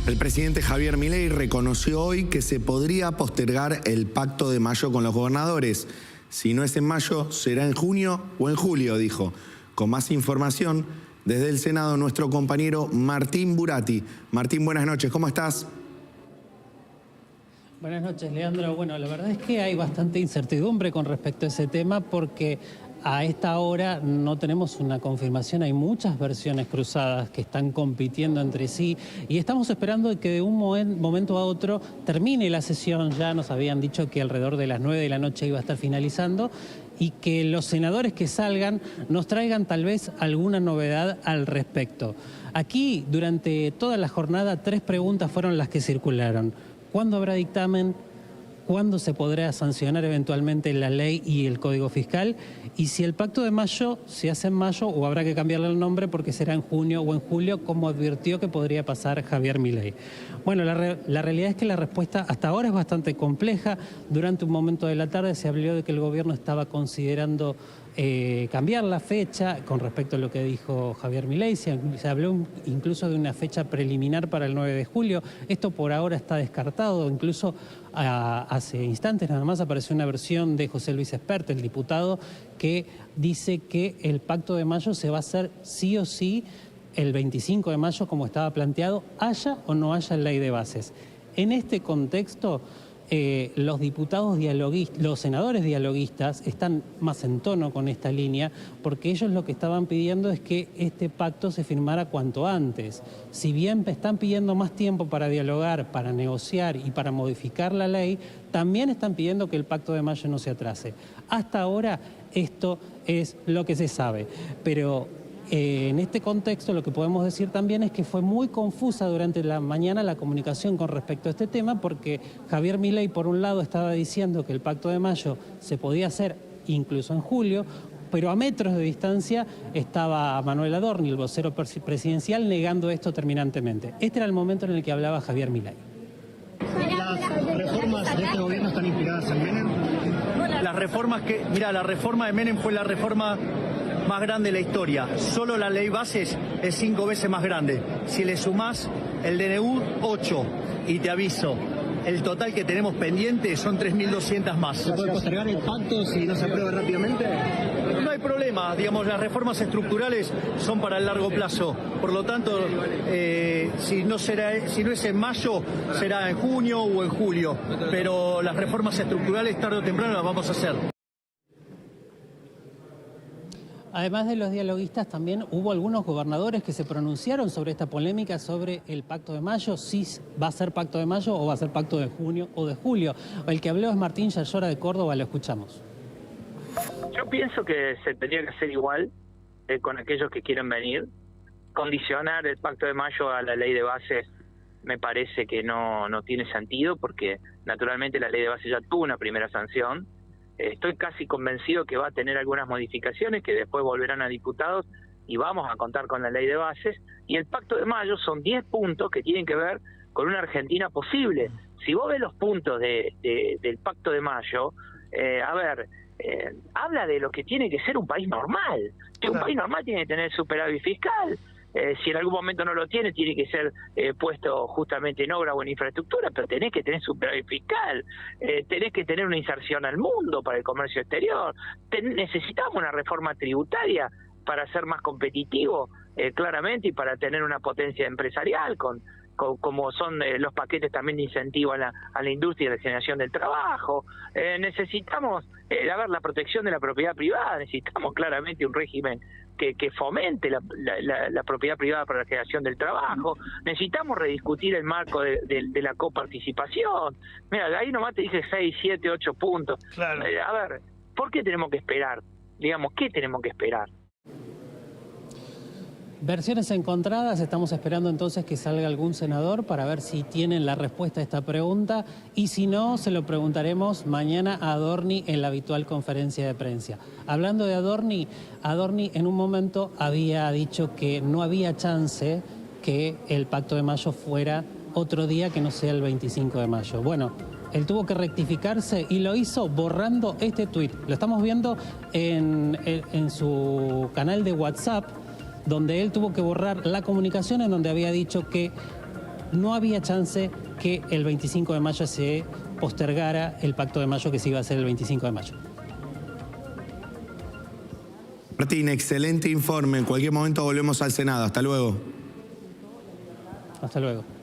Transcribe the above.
El presidente Javier Milei reconoció hoy que se podría postergar el pacto de mayo con los gobernadores. Si no es en mayo, será en junio o en julio, dijo. Con más información, desde el Senado, nuestro compañero Martín Buratti. Martín, buenas noches, ¿cómo estás? Buenas noches, Leandro. Bueno, la verdad es que hay bastante incertidumbre con respecto a ese tema porque a esta hora no tenemos una confirmación. Hay muchas versiones cruzadas que están compitiendo entre sí y estamos esperando que de un momento a otro termine la sesión. Ya nos habían dicho que alrededor de las 9 de la noche iba a estar finalizando y que los senadores que salgan nos traigan tal vez alguna novedad al respecto. Aquí, durante toda la jornada, 3 preguntas fueron las que circularon. ¿Cuándo habrá dictamen? ¿Cuándo se podrá sancionar eventualmente la ley y el Código Fiscal? Y si el Pacto de Mayo se hace en mayo o habrá que cambiarle el nombre porque será en junio o en julio, como advirtió que podría pasar Javier Milei. Bueno, la realidad es que la respuesta hasta ahora es bastante compleja. Durante un momento de la tarde se habló de que el gobierno estaba considerando cambiar la fecha con respecto a lo que dijo Javier Milei. Se habló incluso de una fecha preliminar para el 9 de julio. Esto por ahora está descartado. Incluso hace instantes nada más apareció una versión de José Luis Espert, el diputado, que dice que el Pacto de Mayo se va a hacer sí o sí el 25 de mayo como estaba planteado, haya o no haya ley de bases. En este contexto, los diputados dialoguistas, los senadores dialoguistas están más en tono con esta línea porque ellos lo que estaban pidiendo es que este pacto se firmara cuanto antes. Si bien están pidiendo más tiempo para dialogar, para negociar y para modificar la ley, también están pidiendo que el Pacto de Mayo no se atrase. Hasta ahora esto es lo que se sabe, pero en este contexto lo que podemos decir también es que fue muy confusa durante la mañana la comunicación con respecto a este tema porque Javier Milei por un lado estaba diciendo que el Pacto de Mayo se podía hacer incluso en julio, pero a metros de distancia estaba Manuel Adorni, el vocero presidencial, negando esto terminantemente. Este era el momento en el que hablaba Javier Milei. ¿Las reformas de este gobierno están inspiradas en Menem? Las reformas la reforma de Menem fue la reforma más grande de la historia. Solo la ley bases es 5 veces más grande. Si le sumás el DNU, 8. Y te aviso, el total que tenemos pendiente son 3.200 más. ¿Se puede postergar el pacto si no se aprueba rápidamente? No hay problema, digamos, las reformas estructurales son para el largo plazo. Por lo tanto, si no es en mayo, será en junio o en julio. Pero las reformas estructurales tarde o temprano las vamos a hacer. Además de los dialoguistas, también hubo algunos gobernadores que se pronunciaron sobre esta polémica sobre el Pacto de Mayo, si va a ser Pacto de Mayo o va a ser Pacto de junio o de julio. El que habló es Martín Yayora de Córdoba, lo escuchamos. Yo pienso que se tendría que hacer igual con aquellos que quieren venir. Condicionar el Pacto de Mayo a la ley de bases me parece que no tiene sentido porque naturalmente la ley de bases ya tuvo una primera sanción. Estoy casi convencido que va a tener algunas modificaciones que después volverán a diputados y vamos a contar con la ley de bases. Y el Pacto de Mayo son 10 puntos que tienen que ver con una Argentina posible. Si vos ves los puntos del Pacto de Mayo, habla de lo que tiene que ser un país normal. Que un país normal tiene que tener superávit fiscal. Si en algún momento no lo tiene que ser puesto justamente en obra o en infraestructura, pero tenés que tener superávit fiscal, tenés que tener una inserción al mundo para el comercio exterior, necesitamos una reforma tributaria para ser más competitivo, claramente, y para tener una potencia empresarial como son los paquetes también de incentivo a la industria y la generación del trabajo. Necesitamos la protección de la propiedad privada, necesitamos claramente un régimen que fomente la propiedad privada para la generación del trabajo, necesitamos rediscutir el marco de la coparticipación. Mira, ahí nomás te dice 6, 7, 8 puntos. Claro. ¿Por qué tenemos que esperar? Digamos, ¿qué tenemos que esperar? Versiones encontradas, estamos esperando entonces que salga algún senador para ver si tienen la respuesta a esta pregunta y si no, se lo preguntaremos mañana a Adorni en la habitual conferencia de prensa. Hablando de Adorni en un momento había dicho que no había chance que el Pacto de Mayo fuera otro día que no sea el 25 de mayo. Bueno, él tuvo que rectificarse y lo hizo borrando este tuit. Lo estamos viendo en su canal de WhatsApp, donde él tuvo que borrar la comunicación en donde había dicho que no había chance que el 25 de mayo se postergara el pacto de mayo que se iba a hacer el 25 de mayo. Martín, excelente informe. En cualquier momento volvemos al Senado. Hasta luego. Hasta luego.